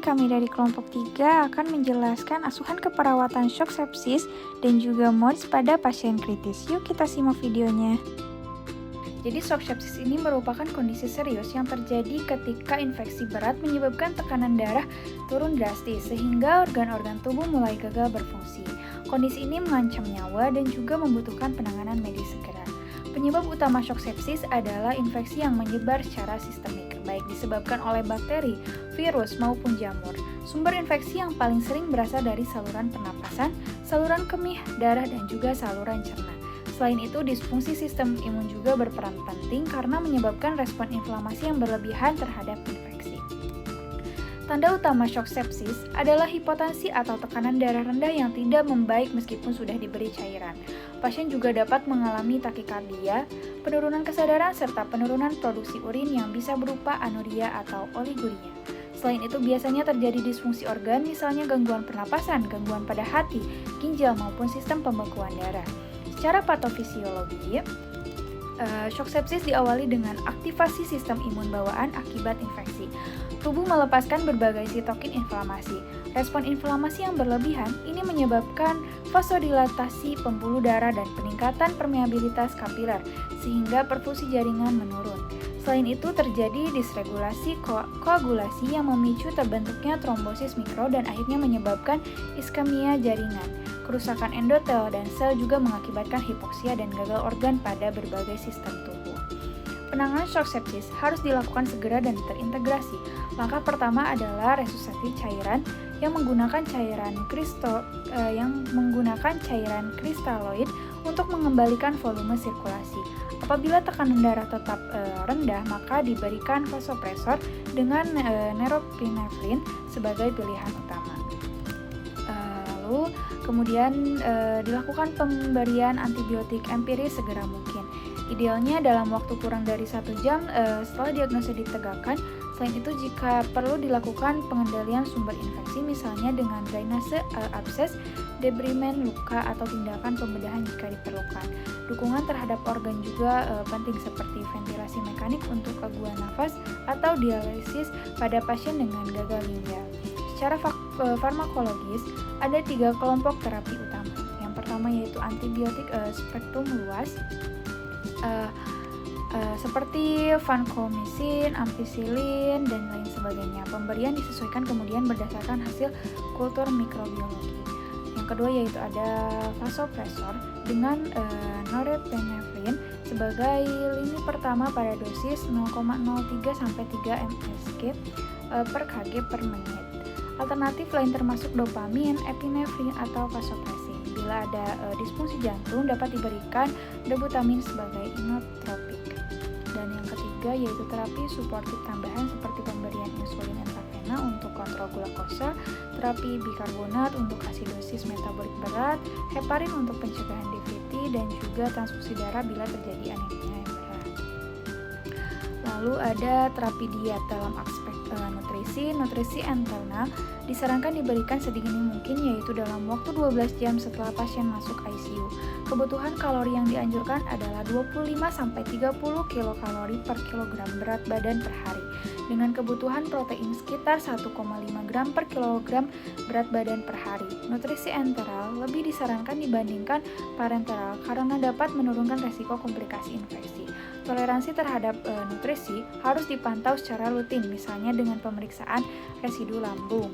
kami dari kelompok 3 akan menjelaskan asuhan keperawatan shock sepsis dan juga MODS pada pasien kritis. Yuk kita simak videonya. Jadi shock sepsis ini merupakan kondisi serius yang terjadi ketika infeksi berat menyebabkan tekanan darah turun drastis sehingga organ-organ tubuh mulai gagal berfungsi. Kondisi ini mengancam nyawa dan juga membutuhkan penanganan medis segera. Penyebab utama shock sepsis adalah infeksi yang menyebar secara sistemik, baik disebabkan oleh bakteri, virus, maupun jamur. Sumber infeksi yang paling sering berasal dari saluran pernapasan, saluran kemih, darah, dan juga saluran cerna. Selain itu, disfungsi sistem imun juga berperan penting karena menyebabkan respon inflamasi yang berlebihan terhadap infeksi. Tanda utama shock sepsis adalah hipotensi atau tekanan darah rendah yang tidak membaik meskipun sudah diberi cairan. Pasien juga dapat mengalami takikardia, penurunan kesadaran, serta penurunan produksi urin yang bisa berupa anuria atau oliguria. Selain itu, biasanya terjadi disfungsi organ, misalnya gangguan pernapasan, gangguan pada hati, ginjal, maupun sistem pembekuan darah. Secara patofisiologi, shock sepsis diawali dengan aktivasi sistem imun bawaan akibat infeksi. Tubuh melepaskan berbagai sitokin inflamasi. Respon inflamasi yang berlebihan ini menyebabkan vasodilatasi pembuluh darah dan peningkatan permeabilitas kapiler, sehingga perfusi jaringan menurun. Selain itu, terjadi disregulasi koagulasi yang memicu terbentuknya trombosis mikro dan akhirnya menyebabkan iskemia jaringan. Kerusakan endotel dan sel juga mengakibatkan hipoksia dan gagal organ pada berbagai sistem tubuh. Penanganan shock sepsis harus dilakukan segera dan terintegrasi. Langkah pertama adalah resusitasi cairan yang menggunakan cairan kristaloid untuk mengembalikan volume sirkulasi. Apabila tekanan darah tetap rendah, maka diberikan vasopresor dengan neropinefrin sebagai pilihan utama. Kemudian dilakukan pemberian antibiotik empiris segera mungkin. Idealnya dalam waktu kurang dari 1 jam setelah diagnosa ditegakkan. Selain itu, jika perlu dilakukan pengendalian sumber infeksi, misalnya dengan drainase abses, debrimen luka, atau tindakan pembedahan jika diperlukan. Dukungan terhadap organ juga penting, seperti ventilasi mekanik untuk gangguan nafas atau dialisis pada pasien dengan gagal ginjal. Secara farmakologis, ada 3 kelompok terapi utama. Yang pertama yaitu antibiotik spektrum luas, seperti vancomycin, ampicillin, dan lain sebagainya. Pemberian disesuaikan kemudian berdasarkan hasil kultur mikrobiologi. Yang kedua yaitu ada vasopresor dengan norepinefrin sebagai lini pertama pada dosis 0,03 sampai 3 msg per kg per menit. Alternatif lain termasuk dopamin, epinefrin, atau vasopressin. Bila ada disfungsi jantung, dapat diberikan dobutamin sebagai inotropik. Dan yang ketiga yaitu terapi suportif tambahan seperti pemberian insulin intravena untuk kontrol glukosa, terapi bikarbonat untuk asidosis metabolik berat, heparin untuk pencegahan DVT, dan juga transfusi darah bila terjadi anemia yang berat. Lalu ada terapi diet dalam aspek nutrisi internal disarankan diberikan sedini mungkin, yaitu dalam waktu 12 jam setelah pasien masuk ICU. Kebutuhan kalori yang dianjurkan adalah 25-30 kilokalori per kilogram berat badan per hari, dengan kebutuhan protein sekitar 1,5 gram per kilogram berat badan per hari. Nutrisi enteral lebih disarankan dibandingkan parenteral karena dapat menurunkan resiko komplikasi infeksi. Toleransi terhadap nutrisi harus dipantau secara rutin, misalnya dengan pemeriksaan residu lambung.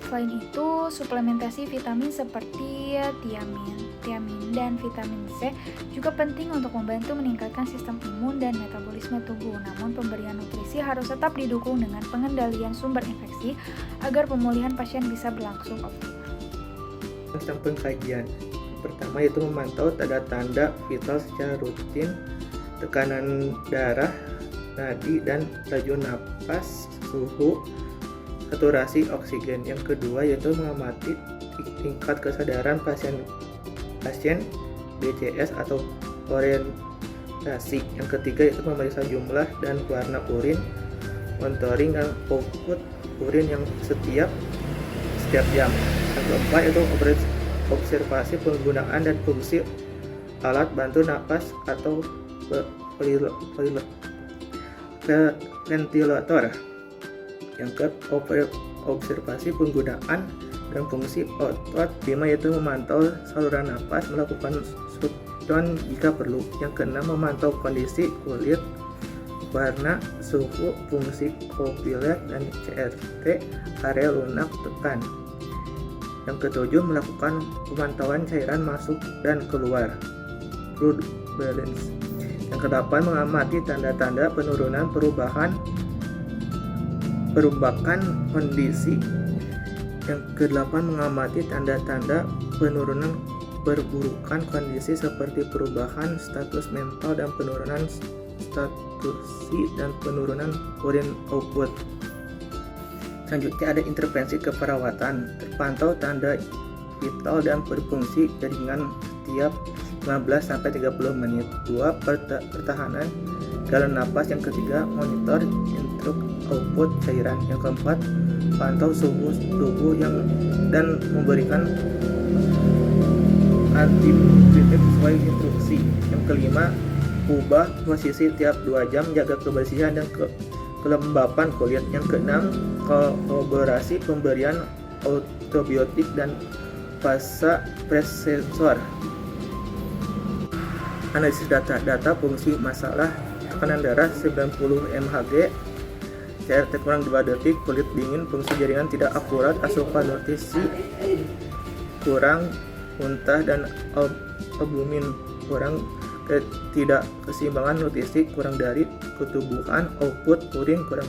Selain itu, suplementasi vitamin seperti tiamin, dan vitamin C juga penting untuk membantu meningkatkan sistem imun dan metabolisme tubuh. Namun, pemberian nutrisi harus tetap didukung dengan pengendalian sumber infeksi agar pemulihan pasien bisa berlangsung optimal. Tentang pengkajian, pertama yaitu memantau tanda-tanda vital secara rutin, tekanan darah, nadi, dan laju napas, suhu, saturasi oksigen. Yang kedua yaitu mengamati tingkat kesadaran pasien BCS atau orientasi. Yang ketiga yaitu memeriksa jumlah dan warna urin, monitoring dan output urin yang setiap jam. Yang keempat yaitu observasi penggunaan dan fungsi alat bantu napas atau ventilator. Yang observasi penggunaan dan fungsi otot prima yaitu memantau saluran napas, melakukan suction jika perlu. Yang keenam, memantau kondisi kulit, warna, suhu, fungsi pupiler dan CRT, area lunak tekan. Yang ketujuh, melakukan pemantauan cairan masuk dan keluar, fluid balance. Yang kedelapan, mengamati tanda-tanda penurunan perombakan kondisi. Yang kedelapan, mengamati tanda-tanda penurunan perburukan kondisi seperti perubahan status mental dan penurunan statusi dan penurunan urin output. Selanjutnya ada intervensi keperawatan. Terpantau tanda vital dan berfungsi jaringan setiap 15-30 menit. 2. Pertahanan jalan napas. Yang ketiga, monitor intruk output cairan. Yang keempat, pantau suhu tubuh dan memberikan antibiotik sesuai instruksi. Yang kelima, ubah posisi tiap 2 jam, jaga kebersihan dan kelembapan kulit. Yang keenam, kolaborasi pemberian antibiotik dan vasopresor. Analisis data fungsi masalah: tekanan darah 90 mHg, CRT kurang 2 detik, kulit dingin, fungsi jaringan tidak akurat, asupan nutrisi kurang, muntah dan albumin kurang, tidak keseimbangan nutrisi kurang dari ketubuhan, output urin kurang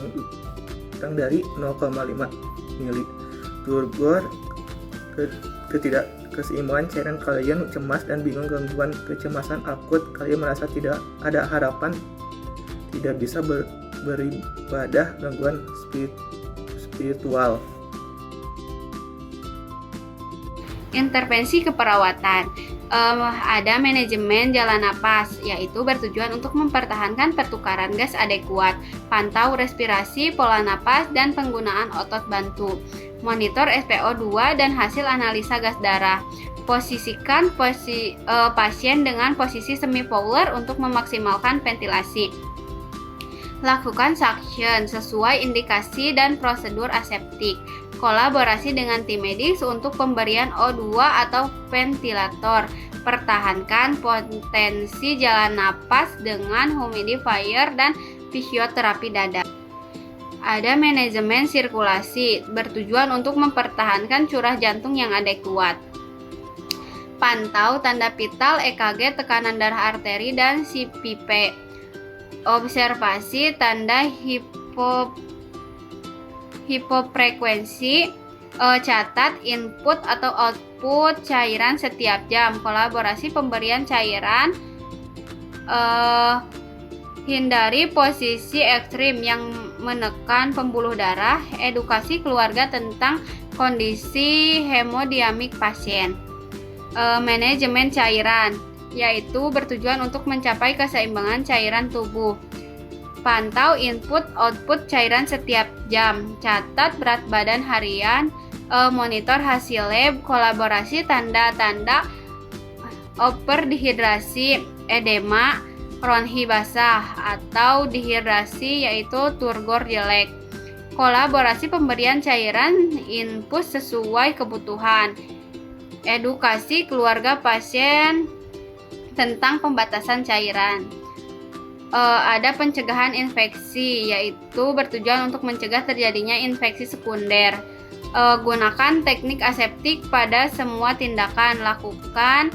dari 0,5 ml, turgor, ketidak keseimbangan cairan, kalian cemas dan bingung, gangguan kecemasan akut, kalian merasa tidak ada harapan, tidak bisa beribadah, gangguan spiritual. Intervensi keperawatan. Ada manajemen jalan napas, yaitu bertujuan untuk mempertahankan pertukaran gas adekuat, pantau respirasi, pola napas, dan penggunaan otot bantu. Monitor SpO2 dan hasil analisa gas darah. Posisikan pasien dengan posisi semi-fowler untuk memaksimalkan ventilasi. Lakukan suction sesuai indikasi dan prosedur aseptik. Kolaborasi dengan tim medis untuk pemberian O2 atau ventilator. Pertahankan potensi jalan napas dengan humidifier dan fisioterapi dada. Ada manajemen sirkulasi, bertujuan untuk mempertahankan curah jantung yang adekuat. Pantau tanda vital, EKG, tekanan darah arteri, dan CPP. Observasi tanda hipofrekuensi, catat input atau output cairan setiap jam. Kolaborasi pemberian cairan, hindari posisi ekstrim yang menekan pembuluh darah. Edukasi keluarga tentang kondisi hemodinamik pasien. Manajemen cairan, yaitu bertujuan untuk mencapai keseimbangan cairan tubuh. Pantau input-output cairan setiap jam. Catat berat badan harian. Monitor hasil lab. Kolaborasi tanda-tanda overdehidrasi, edema, ronhi basah, atau dehidrasi yaitu turgor jelek. Kolaborasi pemberian cairan infus sesuai kebutuhan. Edukasi keluarga pasien tentang pembatasan cairan. Ada pencegahan infeksi, yaitu bertujuan untuk mencegah terjadinya infeksi sekunder. Gunakan teknik aseptik pada semua tindakan. Lakukan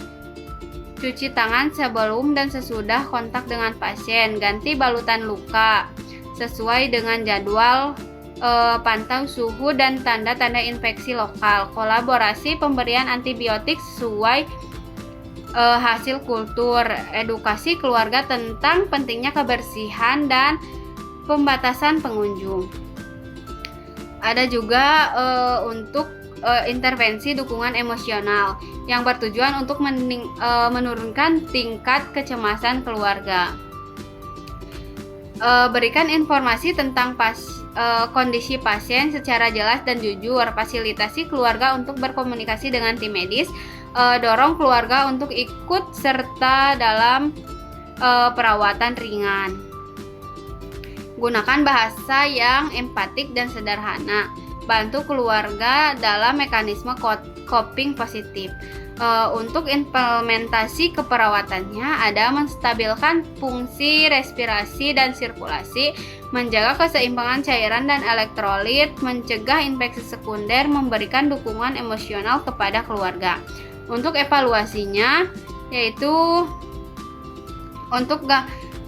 cuci tangan sebelum dan sesudah kontak dengan pasien. Ganti balutan luka sesuai dengan jadwal. Pantau suhu dan tanda-tanda infeksi lokal. Kolaborasi pemberian antibiotik sesuai hasil kultur. Edukasi keluarga tentang pentingnya kebersihan dan pembatasan pengunjung. Ada juga untuk intervensi dukungan emosional yang bertujuan untuk menurunkan tingkat kecemasan keluarga. Berikan informasi tentang kondisi pasien secara jelas dan jujur. Fasilitasi keluarga untuk berkomunikasi dengan tim medis. Dorong keluarga untuk ikut serta dalam perawatan ringan. Gunakan bahasa yang empatik dan sederhana. Bantu keluarga dalam mekanisme coping positif. Untuk implementasi keperawatannya ada menstabilkan fungsi respirasi dan sirkulasi, menjaga keseimbangan cairan dan elektrolit, mencegah infeksi sekunder, memberikan dukungan emosional kepada keluarga. Untuk evaluasinya yaitu untuk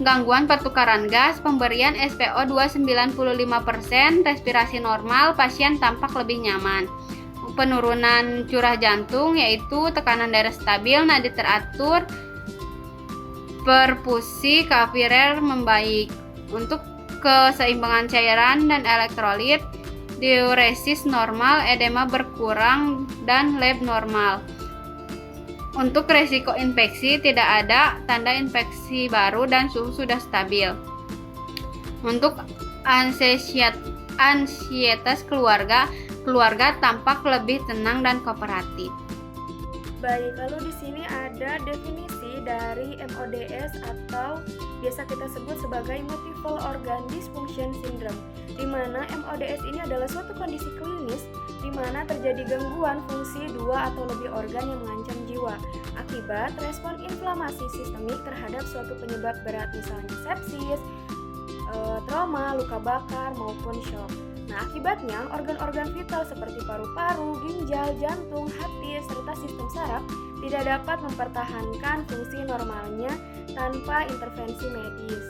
gangguan pertukaran gas, pemberian SpO2 95%, respirasi normal, pasien tampak lebih nyaman. Penurunan curah jantung yaitu tekanan darah stabil, nadi teratur, perfusi kapiler membaik. Untuk keseimbangan cairan dan elektrolit, diuresis normal, edema berkurang, dan lab normal. Untuk resiko infeksi tidak ada tanda infeksi baru dan suhu sudah stabil. Untuk ansietas keluarga tampak lebih tenang dan kooperatif. Baik, lalu di sini ada definisi dari MODS atau biasa kita sebut sebagai Multiple Organ Dysfunction Syndrome, di mana MODS ini adalah suatu kondisi klinis di mana terjadi gangguan fungsi dua atau lebih organ yang mengancam jiwa akibat respon inflamasi sistemik terhadap suatu penyebab berat, misalnya sepsis, trauma, luka bakar, maupun shock. Nah, akibatnya organ-organ vital seperti paru-paru, ginjal, jantung, hati, serta sistem saraf tidak dapat mempertahankan fungsi normalnya tanpa intervensi medis.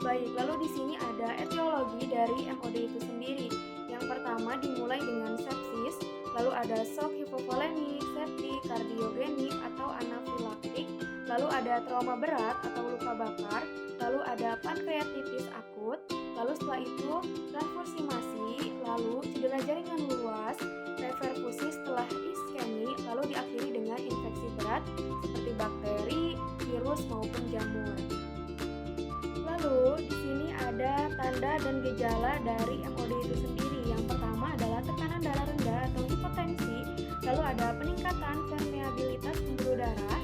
Baik, lalu di sini ada etiologi dari MOD itu sendiri. Yang pertama dimulai dengan sepsis, lalu ada shock hipovolemik, septik, kardiogenik atau anafilaktik, lalu ada trauma berat atau luka bakar, lalu ada pankreatitis akut, lalu setelah itu transfusi masi, lalu cedera jaringan luas, reperfusi setelah iskemi, lalu diakhiri dengan infeksi berat seperti bakteri, virus maupun jamur. Lalu di sini ada tanda dan gejala dari MOD itu sendiri. Yang pertama adalah tekanan darah rendah atau hipotensi, lalu ada peningkatan permeabilitas pembuluh darah,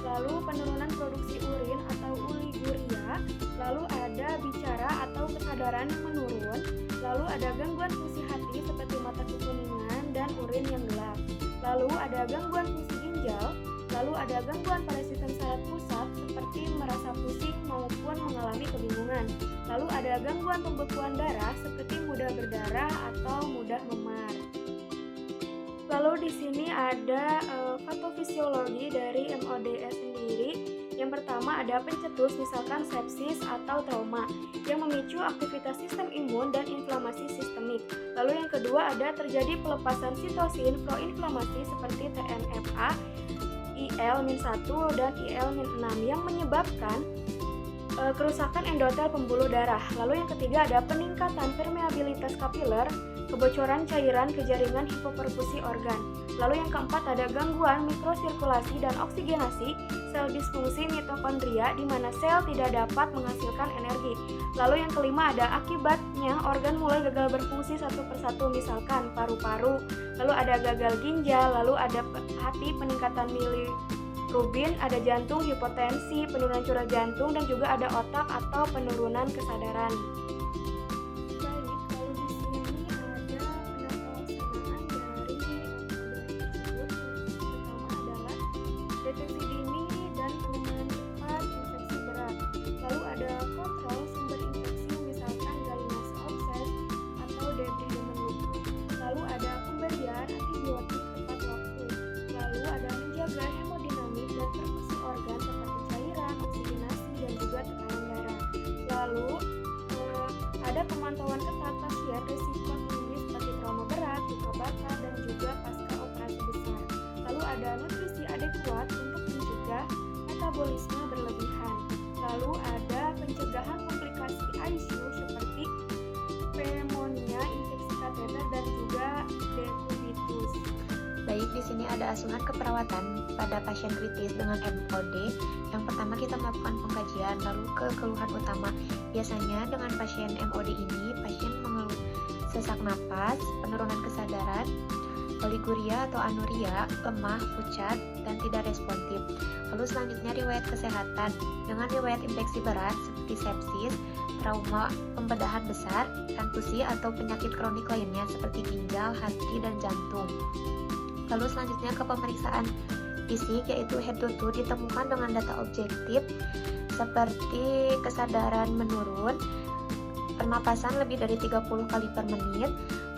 lalu penurunan produksi urin atau oliguria, lalu ada bicara atau kesadaran yang menurun, lalu ada gangguan fungsi hati seperti mata kekuningan dan urin yang gelap, lalu ada gangguan fungsi ginjal, lalu ada gangguan pada sistem saraf pusat seperti merasa pusing maupun mengalami kebingungan, lalu ada gangguan pembekuan darah seperti mudah berdarah atau mudah memar. Lalu di sini ada patofisiologi dari MODS sendiri. Yang pertama ada pencetus, misalkan sepsis atau trauma yang memicu aktivitas sistem imun dan inflamasi sistemik. Lalu yang kedua ada terjadi pelepasan sitosin proinflamasi seperti TNF-A, IL-1 dan IL-6 yang menyebabkan kerusakan endotel pembuluh darah. Lalu yang ketiga ada peningkatan permeabilitas kapiler, kebocoran cairan ke jaringan hipoperfusi organ. Lalu yang keempat ada gangguan mikrosirkulasi dan oksigenasi, sel disfungsi mitokondria di mana sel tidak dapat menghasilkan energi. Lalu yang kelima ada akibatnya organ mulai gagal berfungsi satu persatu, misalkan paru-paru, lalu ada gagal ginjal, lalu ada hati peningkatan bilirubin, ada jantung hipotensi, penurunan curah jantung, dan juga ada otak atau penurunan kesadaran. Deteksi dini dan penanganan cepat infeksi berat. Lalu ada kontrol sumber infeksi, misalkan Gallinaceae abscess atau debridement luka. Lalu ada pemberian antibiotik tepat waktu. Lalu ada menjaga hemodinamik dan perfusi organ seperti cairan, oksigenasi, dan juga tekanan darah. Lalu ada pemantauan ketat pasien risiko tinggi seperti trauma berat, luka bakar, dan juga pasca operasi besar. Lalu ada nutrisi adekuat untuk mencegah metabolisme berlebihan. Lalu ada pencegahan komplikasi ICU seperti pneumonia, infeksi kateter, dan juga decubitus. Baik, di sini ada asuhan keperawatan pada pasien kritis dengan MOD. Yang pertama kita melakukan pengkajian, lalu ke keluhan utama. Biasanya dengan pasien MOD ini, pasien mengeluh sesak napas, penurunan kesadaran, oliguria atau anuria, lemah, pucat, dan tidak responsif. Lalu selanjutnya riwayat kesehatan. Dengan riwayat infeksi berat seperti sepsis, trauma pembedahan besar, transfusi atau penyakit kronik lainnya seperti ginjal, hati, dan jantung. Lalu selanjutnya ke pemeriksaan fisik, yaitu head to toe ditemukan dengan data objektif seperti kesadaran menurun, pernapasan lebih dari 30 kali per menit,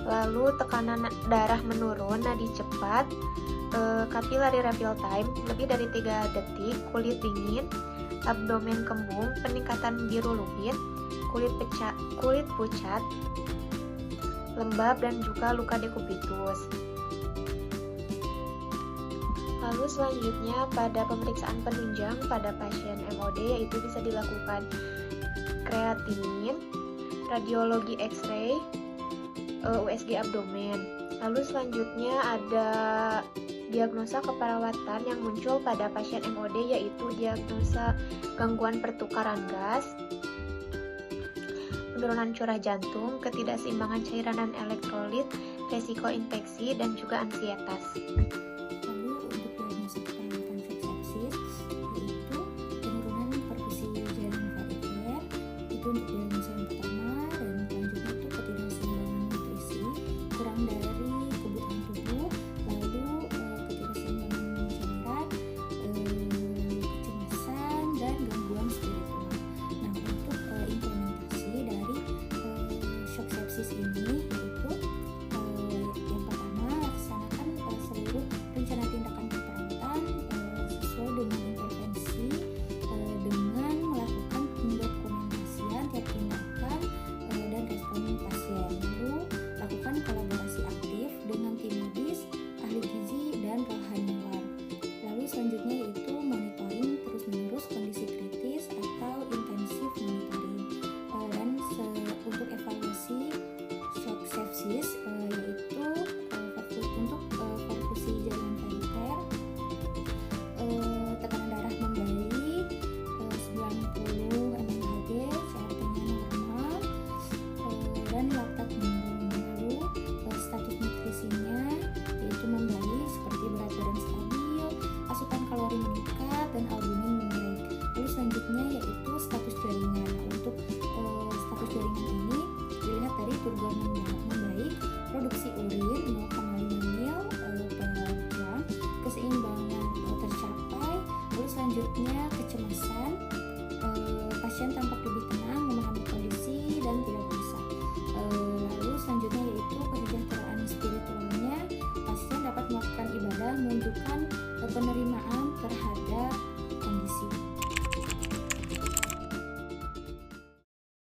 lalu tekanan darah menurun, nadi cepat, kapilari real time lebih dari 3 detik, kulit dingin, abdomen kembung, peningkatan bilirubin, kulit pucat, lembab, dan juga luka dekubitus. Lalu selanjutnya pada pemeriksaan penunjang pada pasien MOD, yaitu bisa dilakukan kreatinin, radiologi X-ray, USG abdomen. Lalu selanjutnya ada diagnosa keperawatan yang muncul pada pasien MOD, yaitu diagnosa gangguan pertukaran gas, penurunan curah jantung, ketidakseimbangan cairan dan elektrolit, resiko infeksi, dan juga ansietas. Lalu untuk diagnosa keperawatan shock sepsis, yaitu penurunan perfusi jaringan perifer, itu untuk diagnosa yang pertama, dan selanjutnya itu ketidakseimbangan nutrisi, kurang dari kebutuhan tubuh, lalu ketidakseimbangan cairan, kecemasan, dan gangguan spiritual. Nah, untuk implementasi dari shock sepsis ini, yaitu yang pertama, laksanakan seluruh rencana tindakan keperawatan sesuai dengan intervensi dengan melakukan pendokumentasian tiap tindakan dan respon pasien. Lalu lakukan kolaborasi aktif dengan tim medis, ahli gizi, dan rohaniawan. Lalu selanjutnya yaitu monitoring terus-menerus kondisi kritis atau intensif monitoring. Dan untuk evaluasi shock sepsis, yaitu untuk perfusi jaringan perifer, tekanan darah membaik, 90 mmHg, CRP-nya normal, dan laktat menurun. Lalu status nutrisinya yaitu membaik seperti berat badan stabil, asupan kalori meningkat, dan albumin membaik. Lalu selanjutnya yaitu status jaringan. Untuk status jaringan ini dilihat dari turgor membaik, produksi urin 0,5 ml per jam, keseimbangan tercapai. Lalu selanjutnya kecemasan, pasien tampak lebih tenang, memahami kondisi, dan tidak gelisah. Lalu selanjutnya yaitu kesejahteraan spiritualnya, pasien dapat melakukan ibadah menunjukkan penerimaan terhadap